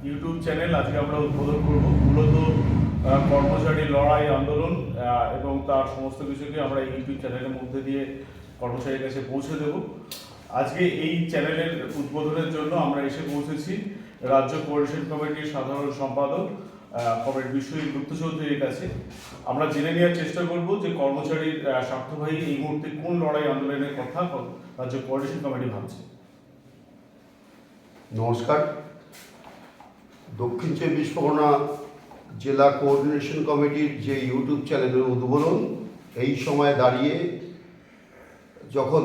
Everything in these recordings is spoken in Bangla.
ইউটিউব চ্যানেল আজকে আমরা উদ্বোধন করব। মূলত কর্মচারী লড়াই আন্দোলন এবং তার সমস্ত কিছুকে আমরা এই ইউটিউব চ্যানেলের মধ্যে দিয়ে কর্মচারীর কাছে পৌঁছে দেব। আজকে এই চ্যানেলের উদ্বোধনের জন্য আমরা এসে পৌঁছেছি রাজ্য কোঅর্ডিনেশন কমিটির সাধারণ সম্পাদক কমরেড বিশ্বজিৎ গুপ্ত চৌধুরীর কাছে। আমরা জেনে নেওয়ার চেষ্টা করব যে কর্মচারীর স্বার্থবাহী এই মুহূর্তে কোন লড়াই আন্দোলনের কথা রাজ্য কোঅর্ডিনেশন কমিটি ভাবছে। নমস্কার। দক্ষিণ চব্বিশ পরগনা জেলা কোঅর্ডিনেশন কমিটির যে ইউটিউব চ্যানেলের উদ্বোধন এই সময় দাঁড়িয়ে, যখন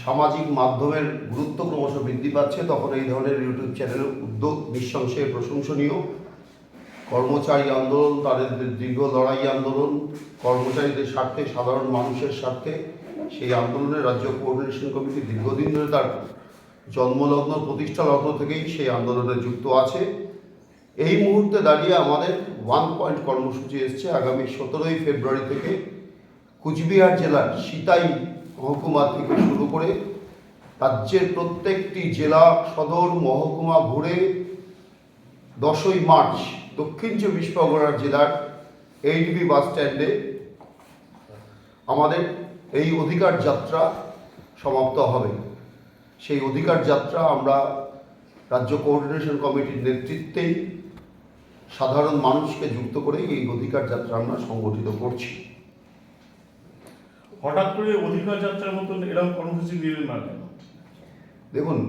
সামাজিক মাধ্যমের গুরুত্ব ক্রমশ বৃদ্ধি পাচ্ছে, তখন এই ধরনের ইউটিউব চ্যানেলের উদ্যোগ নিঃসংশয়ে প্রশংসনীয়। কর্মচারী আন্দোলন, তাদের দীর্ঘ লড়াই আন্দোলন, কর্মচারীদের স্বার্থে, সাধারণ মানুষের স্বার্থে, সেই আন্দোলনে রাজ্য কোঅর্ডিনেশন কমিটি দীর্ঘদিন ধরে তার জন্মলগ্ন প্রতিষ্ঠা লগ্ন থেকেই সেই আন্দোলনে যুক্ত আছে। এই মুহূর্তে দাঁড়িয়ে আমাদের 1 পয়েন্ট কর্মসূচি এসছে আগামী 17ই ফেব্রুয়ারি থেকে কুচবিহার জেলার সিতাই মহকুমা থেকে শুরু করে রাজ্যের প্রত্যেকটি জেলা সদর মহকুমা ঘুরে 10ই মার্চ দক্ষিণ চব্বিশ পরগনা জেলার এইচবি বাস স্ট্যান্ডে আমাদের এই অধিকার যাত্রা সমাপ্ত হবে। সেই অধিকার যাত্রা আমরা রাজ্য কোঅর্ডিনেশন কমিটির নেতৃত্বেই সাধারণ মানুষকে যুক্ত করে এই অধিকার যাত্রা আমরা সংগঠিত করছি। হঠাৎ করে অধিকার যাত্রার মতন এরকম কর্মসূচি দিলেন না কেন? দেখুন,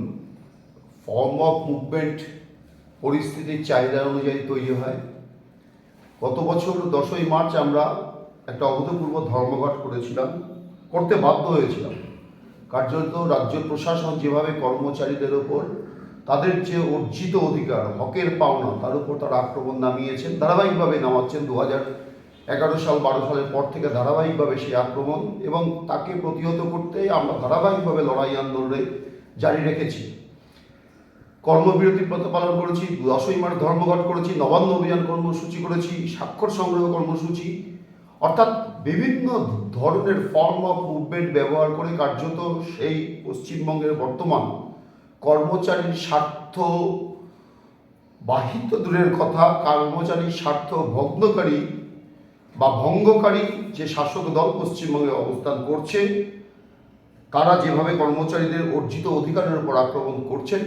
ফর্ম অফ মুভমেন্ট পরিস্থিতির চাহিদা অনুযায়ী তৈরি হয়। গত বছর 10ই মার্চ আমরা একটা অভূতপূর্ব ধর্মঘট করেছিলাম, করতে বাধ্য হয়েছিলাম। কার্যত রাজ্য প্রশাসন যেভাবে কর্মচারীদের ওপর তাদের যে অর্জিত অধিকার, হকের পাওনা, তার উপর তারা আক্রমণ নামিয়েছেন, ধারাবাহিকভাবে নামাচ্ছেন। 2011 সাল 12 সালের পর থেকে ধারাবাহিকভাবে সেই আক্রমণ, এবং তাকে প্রতিহত করতে আমরা ধারাবাহিকভাবে লড়াই আন্দোলনে জারি রেখেছি। কর্মবিরতি প্রতিপালন করেছি, 10ই মার্চ ধর্মঘট করেছি, নবান্ন অভিযান কর্মসূচি করেছি, স্বাক্ষর সংগ্রহ কর্মসূচি, অর্থাৎ বিভিন্ন ধরনের ফর্ম অফ মুভমেন্ট ব্যবহার করে কার্যত সেই পশ্চিমবঙ্গের বর্তমান কর্মচারীর স্বার্থ বাহিত দূরের কথা, কর্মচারীর স্বার্থ ভগ্নকারী বা ভঙ্গকারী যে শাসক দল পশ্চিমবঙ্গে অবস্থান করছে, তারা যেভাবে কর্মচারীদের অর্জিত অধিকারের উপর আক্রমণ করছেন,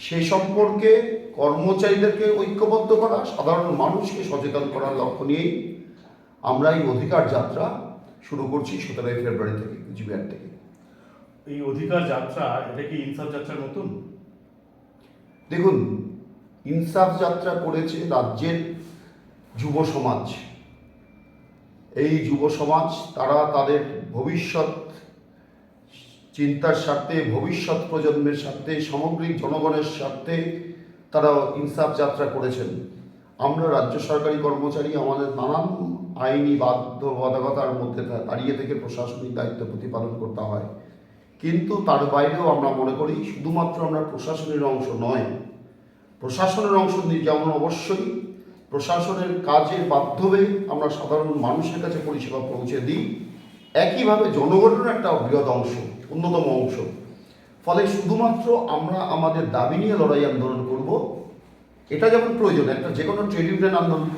সে সম্পর্কে কর্মচারীদেরকে ঐক্যবদ্ধ করা, সাধারণ মানুষকে সচেতন করার লক্ষ্য নিয়েই আমরা এই অধিকার যাত্রা শুরু করছি 17ই ফেব্রুয়ারি থেকে, কুচবিহার থেকে। এই অধিকার যাত্রা, এটা কি ইনসাফ যাত্রার মতন? দেখুন, ইনসাফ যাত্রা করেছে রাজ্যের যুব সমাজ। এই যুব সমাজ তারা তাদের ভবিষ্যৎ চিন্তার স্বার্থে, ভবিষ্যৎ প্রজন্মের স্বার্থে, সামগ্রিক জনগণের স্বার্থে তারা ইনসাফ যাত্রা করেছেন। আমরা রাজ্য সরকারি কর্মচারী, আমাদের নানান আইনি বাধ্যবাধকতার মধ্যে দাঁড়িয়ে থেকে প্রশাসনিক দায়িত্ব প্রতিপালন করতে হয়। কিন্তু তার বাইরেও আমরা মনে করি শুধুমাত্র আমরা প্রশাসনের অংশ নয়, প্রশাসনের অংশ যেমন অবশ্যই প্রশাসনের কাজের মাধ্যমে আমরা সাধারণ মানুষের কাছে পরিষেবা পৌঁছে দিই, একইভাবে জনগণের একটা বৃহৎ অংশ, অন্যতম অংশ। ফলে শুধুমাত্র আমরা আমাদের দাবি নিয়ে লড়াই আন্দোলন করব, এটা যেমন প্রয়োজন, একটা যে কোনো ট্রেড ইউনিয়ন আন্দোলন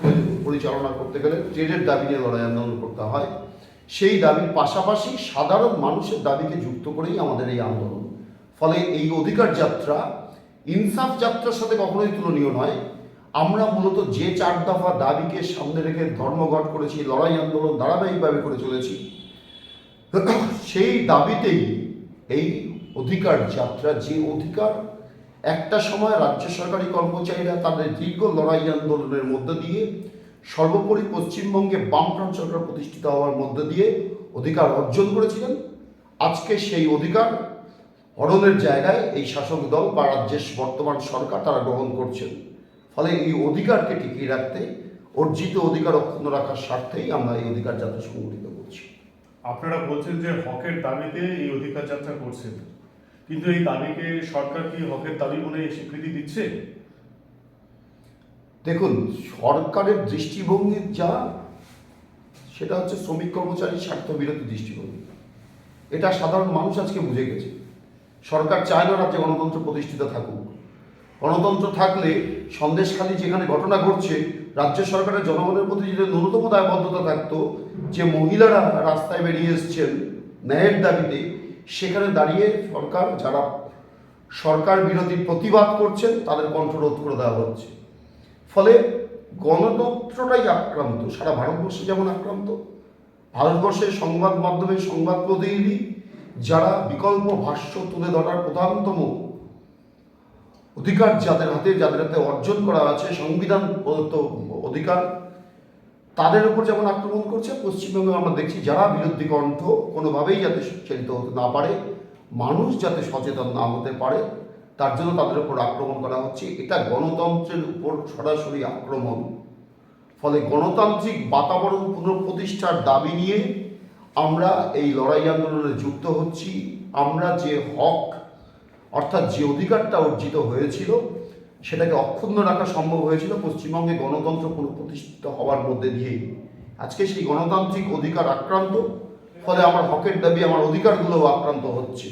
পরিচালনা করতে গেলে ট্রেডের দাবি নিয়ে লড়াই আন্দোলন করতে হয়, সেই দাবির পাশাপাশি সাধারণ মানুষের দাবিকে যুক্ত করেই আমাদের এই আন্দোলন। ফলে এই অধিকার যাত্রা ইনসাফ যাত্রার সাথে কখনোই তুলনীয় নয়। আমরা মূলত যে 4 দফা দাবিকে সামনে রেখে ধর্মঘট করেছি, লড়াই আন্দোলন ধারাবাহিকভাবে করে চলেছি, সেই দাবিতেই এই অধিকার যাত্রা। যে অধিকার একটা সময় রাজ্য সরকারি কর্মচারীরা তাদের দীর্ঘ লড়াই আন্দোলনের মধ্য দিয়ে, সর্বোপরি পশ্চিমবঙ্গে বামফ্রন্ট সরকার প্রতিষ্ঠিত হওয়ার মধ্য দিয়ে অধিকার অর্জন করেছিলেন, আজকে সেই অধিকার হরণের জায়গায় এই শাসক দল বা রাজ্যের বর্তমান সরকার তারা গ্রহণ করছেন। ফলে এই অধিকারকে টিকিয়ে রাখতে, অর্জিত অধিকার অক্ষুণ্ণ রাখার স্বার্থেই আমরা এই অধিকার যাত্রা সংগঠিত করছি। আপনারা বলছেন যে হকের দাবিতে এই অধিকার যাত্রা করছেন, কিন্তু এই দাবিকে সরকার কি হকের দাবি বলে স্বীকৃতি দিচ্ছে? দেখুন, সরকারের দৃষ্টিভঙ্গি যা, সেটা হচ্ছে শ্রমিক কর্মচারীর স্বার্থ বিরোধী দৃষ্টিভঙ্গি। এটা সাধারণ মানুষ আজকে বুঝে গেছে। সরকার চায় না রাজ্যে গণতন্ত্র প্রতিষ্ঠিত থাকুক। গণতন্ত্র থাকলে সন্দেশখালী যেখানে ঘটনা ঘটছে, রাজ্য সরকারের জনগণের প্রতি যদি ন্যূনতম দায়বদ্ধতা থাকতো, যে মহিলারা রাস্তায় বেরিয়ে এসছেন ন্যায়ের দাবিতে, সেখানে দাঁড়িয়ে যারা সরকার বিরোধী প্রতিবাদ করছেন তাদের কণ্ঠরোধ করে দেওয়া হচ্ছে। ফলে গণতন্ত্রটাই আক্রান্ত, সারা ভারতবর্ষে যেমন আক্রান্ত। ভারতবর্ষের সংবাদ মাধ্যমে সংবাদ প্রতিনিধি যারা বিকল্প ভাষ্য তুলে ধরার প্রধানতম অধিকার যাদের হাতে অর্জন করা আছে, সংবিধান প্রদত্ত অধিকার, তাদের উপর যেমন আক্রমণ করছে, পশ্চিমবঙ্গে আমরা দেখছি যারা বিরোধী কণ্ঠ কোনোভাবেই যাতে চালিত হতে না পারে, মানুষ যাতে সচেতন না হতে পারে, তার জন্য তাদের উপর আক্রমণ করা হচ্ছে। এটা গণতন্ত্রের উপর সরাসরি আক্রমণ। ফলে গণতান্ত্রিক বাতাবরণ পুনঃপ্রতিষ্ঠার দাবি নিয়ে আমরা এই লড়াই আন্দোলনে যুক্ত হচ্ছি। আমরা যে হক, অর্থাৎ যে অধিকারটা অর্জিত হয়েছিল, সেটাকে অক্ষুণ্ণ রাখা সম্ভব হয়েছিল পশ্চিমবঙ্গে গণতন্ত্র পুনঃপ্রতিষ্ঠিত হওয়ার মধ্যে দিয়েই। আজকে সেই গণতান্ত্রিক অধিকার আক্রান্ত, ফলে আমার হকের দাবি, আমার অধিকারগুলোও আক্রান্ত হচ্ছে।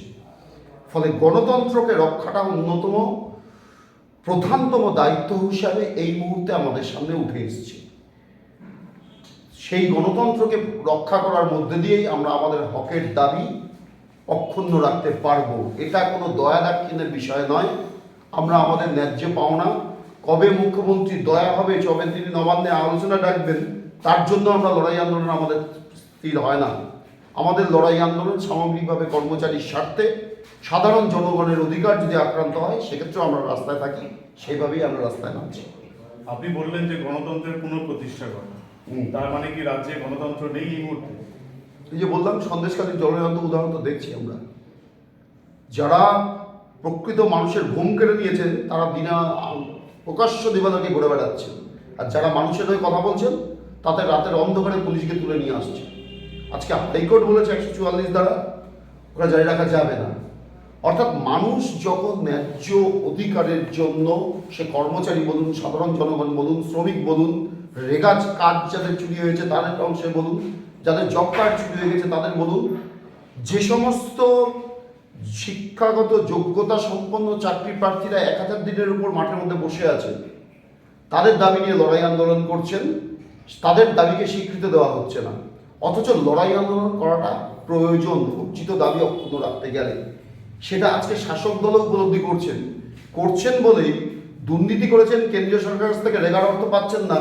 ফলে গণতন্ত্রকে রক্ষাটা অন্যতম প্রধানতম দায়িত্ব হিসাবে এই মুহূর্তে আমাদের সামনে উঠে এসেছে। সেই গণতন্ত্রকে রক্ষা করার মধ্যে দিয়েই আমরা আমাদের হকের দাবি অক্ষুণ্ণ রাখতে পারবো। এটা কোনো দয়া দাক্ষিণ্যের বিষয় নয়। আমরা আমাদের ন্যায্য পাওনা, কবে মুখ্যমন্ত্রী দয়া হবে, কবে তিনি নবান্নে আলোচনা ডাকবেন, তার জন্য আমরা লড়াই আন্দোলন আমাদের স্থির হয় না। আমাদের লড়াই আন্দোলন সামগ্রিকভাবে কর্মচারীর স্বার্থে, সাধারণ জনগণের অধিকার যদি আক্রান্ত হয়, সেক্ষেত্রেও আমরা রাস্তায় থাকি, সেইভাবেই আমরা রাস্তায় নামছি। আপনি বললেন যে গণতন্ত্রের পুনঃপ্রতিষ্ঠা করা, তার মানে কি রাজ্যে গণতন্ত্র নেই এই মুহূর্তে? এই যে বললাম, সন্দেশখালীর জলযন্ত্র উদাহরণ তো দেখছি আমরা। যারা প্রকৃত মানুষের ঘুম কেড়ে নিয়েছেন, তারা প্রকাশ্য দিবালোকে ঘুরে বেড়াচ্ছেন, আর যারা মানুষের হয়ে কথা বলছেন, তাদের রাতের অন্ধকারে পুলিশকে তুলে নিয়ে আসছে। আজকে হাইকোর্ট বলেছে 144 দ্বারা ওরা জারি রাখা যাবে না। অর্থাৎ মানুষ যখন ন্যায্য অধিকারের জন্য, সে কর্মচারী বলুন, সাধারণ জনগণ বলুন, শ্রমিক বলুন, রেগাজ কাজ যাদের চুরি হয়েছে তাদের অংশে বলুন, যাদের জব কার্ড চুরি হয়ে গেছে তাদের বলুন, যে সমস্ত শিক্ষাগত যোগ্যতা সম্পন্ন চাকরি প্রার্থীরা 1000 দিনের উপর মাঠের মধ্যে বসে আছেন, তাদের দাবি নিয়ে লড়াই আন্দোলন করছেন, তাদের দাবিকে স্বীকৃতি দেওয়া হচ্ছে না। অথচ লড়াই আন্দোলন করাটা প্রয়োজন উচিত দাবি অক্ষুণ্ণ রাখতে গেলে। সেটা আজকে শাসক দলও উপলব্ধি করছেন বলেই দুর্নীতি করেছেন, কেন্দ্রীয় সরকারের কাছ থেকে রেগার অর্থ পাচ্ছেন না,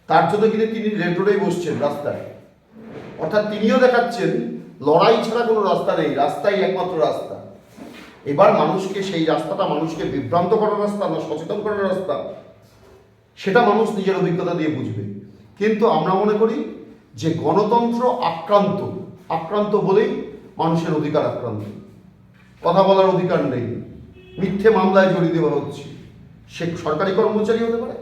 তার জন্য কিন্তু তিনি রেড রোডেই বসছেন রাস্তায়। অর্থাৎ তিনিও দেখাচ্ছেন লড়াই ছাড়া কোনো রাস্তা নেই, রাস্তাই একমাত্র রাস্তা। এবার মানুষকে, সেই রাস্তাটা মানুষকে বিভ্রান্ত করার রাস্তা না সচেতন করার রাস্তা, সেটা মানুষ নিজের অভিজ্ঞতা দিয়ে বুঝবে। কিন্তু আমরা মনে করি যে গণতন্ত্র আক্রান্ত বলেই মানুষের অধিকার আক্রান্ত। কথা বলার অধিকার নেই, মিথ্যে মামলায় জড়িয়ে দেওয়া হচ্ছে। সে সরকারি কর্মচারী হতে পারে,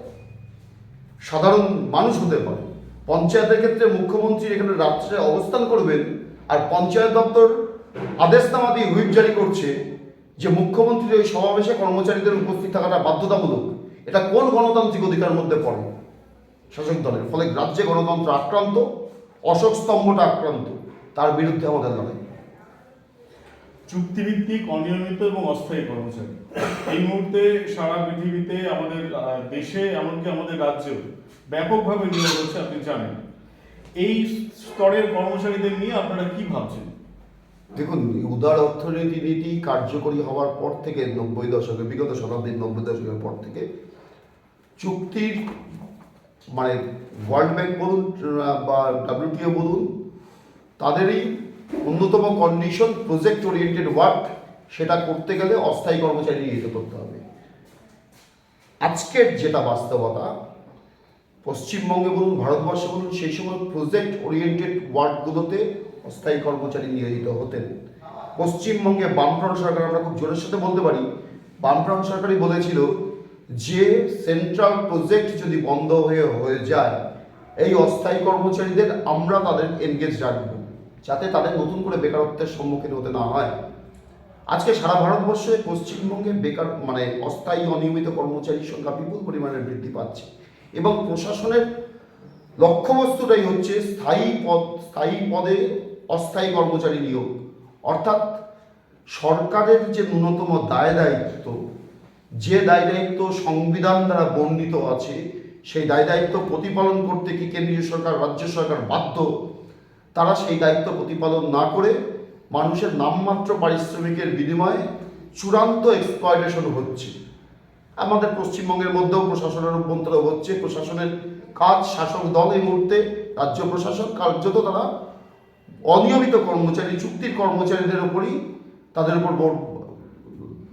সাধারণ মানুষ হতে পারে। পঞ্চায়েতের ক্ষেত্রে মুখ্যমন্ত্রী এখানে রাত্রে অবস্থান করবেন, আর পঞ্চায়েত দপ্তর আদেশনামা দিয়ে হুইপ জারি করছে যে মুখ্যমন্ত্রীর ওই সমাবেশে কর্মচারীদের উপস্থিত থাকাটা বাধ্যতামূলক। এটা কোন গণতান্ত্রিক অধিকারের মধ্যে পড়ে? শাসক দলের। ফলে রাজ্যে গণতন্ত্র আক্রান্ত, অশোক স্তম্ভটা আক্রান্ত, তার বিরুদ্ধে আমাদের লড়াই। চুক্তিভিত্তিক, অনিয়মিত এবং অস্থায়ী কর্মচারী এই মুহূর্তে সারা পৃথিবীতে, আমাদের দেশে, এমনকি আমাদের রাজ্যেও ব্যাপকভাবে নিয়োগ হচ্ছে, আপনি জানেন। এই স্তরের কর্মচারীদের নিয়ে আপনারা কি ভাবছেন? দেখুন, উদার অর্থনীতি কার্যকরী হওয়ার পর থেকে 90 দশকে, বিগত শতাব্দীর 90 দশকের পর থেকে চুক্তির মানে ওয়ার্ল্ড ব্যাংক বলুন বা WTO বলুন, তাদেরই অন্যতম কন্ডিশন প্রজেক্ট ওরিয়েন্টেড ওয়ার্ক। সেটা করতে গেলে অস্থায়ী কর্মচারী নিয়োজিত করতে হবে। আজকের যেটা বাস্তবতা, পশ্চিমবঙ্গে বলুন, ভারতবর্ষে বলুন, সেই সময় প্রজেক্ট ওরিয়েন্টেড ওয়ার্কগুলোতে অস্থায়ী কর্মচারী নিয়োজিত হতেন। পশ্চিমবঙ্গে বামফ্রন্ট সরকার, আমরা খুব জোরের সাথে বলতে পারি, বামফ্রন্ট সরকারই বলেছিল যে সেন্ট্রাল প্রজেক্ট যদি বন্ধ হয়ে যায়, এই অস্থায়ী কর্মচারীদের আমরা তাদের এনগেজ রাখবো, যাতে তাদের নতুন করে বেকারত্বের সম্মুখীন হতে না হয়। আজকে সারা ভারতবর্ষে পশ্চিমবঙ্গে বেকার মানে অস্থায়ী অনিয়মিত কর্মচারীর সংখ্যা বিপুল পরিমাণে বৃদ্ধি পাচ্ছে, এবং প্রশাসনের লক্ষ্যবস্তুটাই হচ্ছে স্থায়ী পদে অস্থায়ী কর্মচারী নিয়োগ। অর্থাৎ সরকারের যে ন্যূনতম দায় দায়িত্ব, যে দায় দায়িত্ব সংবিধান দ্বারা বর্ণিত আছে, সেই দায় দায়িত্ব প্রতিপালন করতে কি কেন্দ্রীয় সরকার, রাজ্য সরকার বাধ্য? তারা সেই দায়িত্ব প্রতিপালন না করে মানুষের নামমাত্র পারিশ্রমিকের বিনিময়ে চূড়ান্ত এক্সপ্লয়টেশন হচ্ছে। আমাদের পশ্চিমবঙ্গের মধ্যেও প্রশাসনের অভ্যন্তরে হচ্ছে। প্রশাসনের কাজ, শাসক দল এই মুহূর্তে রাজ্য প্রশাসন কার্যত তারা অনিয়মিত কর্মচারী, চুক্তির কর্মচারীদের উপরই তাদের উপর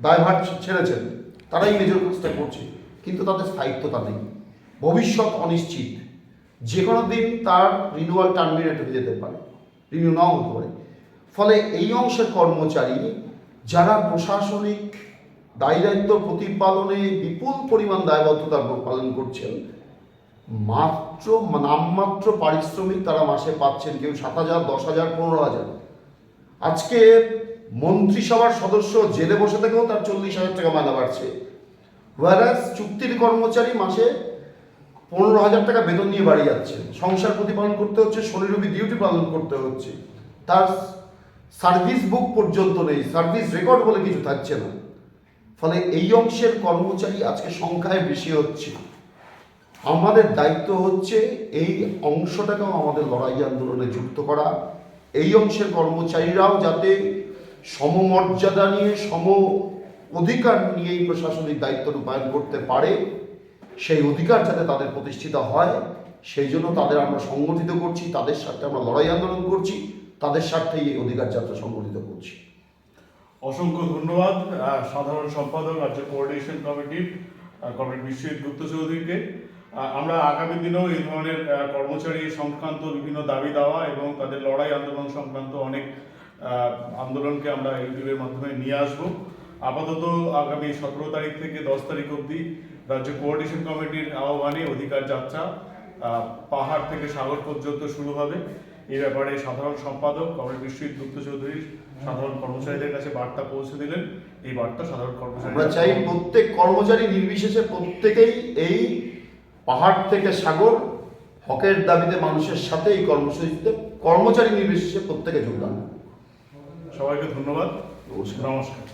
দায়ভার ছেড়েছেন। তারাই মেজর কাজটা করছে, কিন্তু তাদের স্থায়িত্বতা নেই। ভবিষ্যৎ অনিশ্চিত, যে কোনো দিন তার রিনিউয়াল টার্মিনেট হয়ে যেতে পারে, রিনিউ নাও হতে পারে। ফলে এই অংশের কর্মচারী যারা প্রশাসনিক দায় দায়িত্ব প্রতিপালনে বিপুল পরিমাণ দায়বদ্ধতা পালন করছেন, মাত্র নামমাত্র পারিশ্রমিক তারা মাসে পাচ্ছেন, কেউ 7,000, 10,000, 15,000। আজকে মন্ত্রিসভার সদস্য জেলে বসে থেকেও তার 40,000 টাকা মাইনা বাড়ছে, ওয়ারাস চুক্তির কর্মচারী মাসে 15,000 টাকা বেতন নিয়ে বাড়ি যাচ্ছে। সংসার প্রতিপালন করতে হচ্ছে, শনি রবি ডিউটি পালন করতে হচ্ছে, তার সার্ভিস বুক পর্যন্ত নেই, সার্ভিস রেকর্ড বলে কিছু থাকছে না। ফলে এই অংশের কর্মচারী আজকে সংখ্যায় বেশি হচ্ছে। আমাদের দায়িত্ব হচ্ছে এই অংশটাকেও আমাদের লড়াই আন্দোলনে যুক্ত করা। এই অংশের কর্মচারীরাও যাতে সমমর্যাদা নিয়ে, সম অধিকার নিয়ে এই প্রশাসনিক দায়িত্ব রূপায়ণ করতে পারে, সেই অধিকার যাতে তাদের প্রতিষ্ঠিত হয়, সেই জন্য তাদের আমরা সংগঠিত করছি, তাদের স্বার্থে আমরা লড়াই আন্দোলন করছি, তাদের স্বার্থেই এই অধিকার যাত্রা সংগঠিত করছি। অসংখ্য ধন্যবাদ সাধারণ সম্পাদক রাজ্য কোঅর্ডিনেশন কমিটির কমরেড বিশ্বজিৎ গুপ্ত চৌধুরীকে। আমরা আগামী দিনেও এই ধরনের কর্মচারী সংক্রান্ত বিভিন্ন দাবি দাওয়া এবং তাদের লড়াই আন্দোলন সংক্রান্ত অনেক আন্দোলনকে আমরা ইউটিউবের মাধ্যমে নিয়ে আসব। আপাতত আগামী 17 তারিখ থেকে 10 তারিখ অবধি রাজ্য কোঅর্ডিনেশন কমিটির আহ্বানে অধিকার যাত্রা পাহাড় থেকে সাগর পর্যন্ত শুরু হবে। এই ব্যাপারে সাধারণ সম্পাদক কমরেড বিশ্বজিৎ গুপ্ত চৌধুরী সাধারণ কর্মচারীদের কাছে বার্তা পৌঁছে দিলেন। এই বার্তা সাধারণ কর্মচারী, আমরা চাই প্রত্যেক কর্মচারী নির্বিশেষে প্রত্যেকেই এই পাহাড় থেকে সাগর হকের দাবিতে মানুষের সাথে এই কর্মসূচিতে কর্মচারী নির্বিশেষে প্রত্যেকে যোগদান। সবাইকে ধন্যবাদ, নমস্কার। নমস্কার।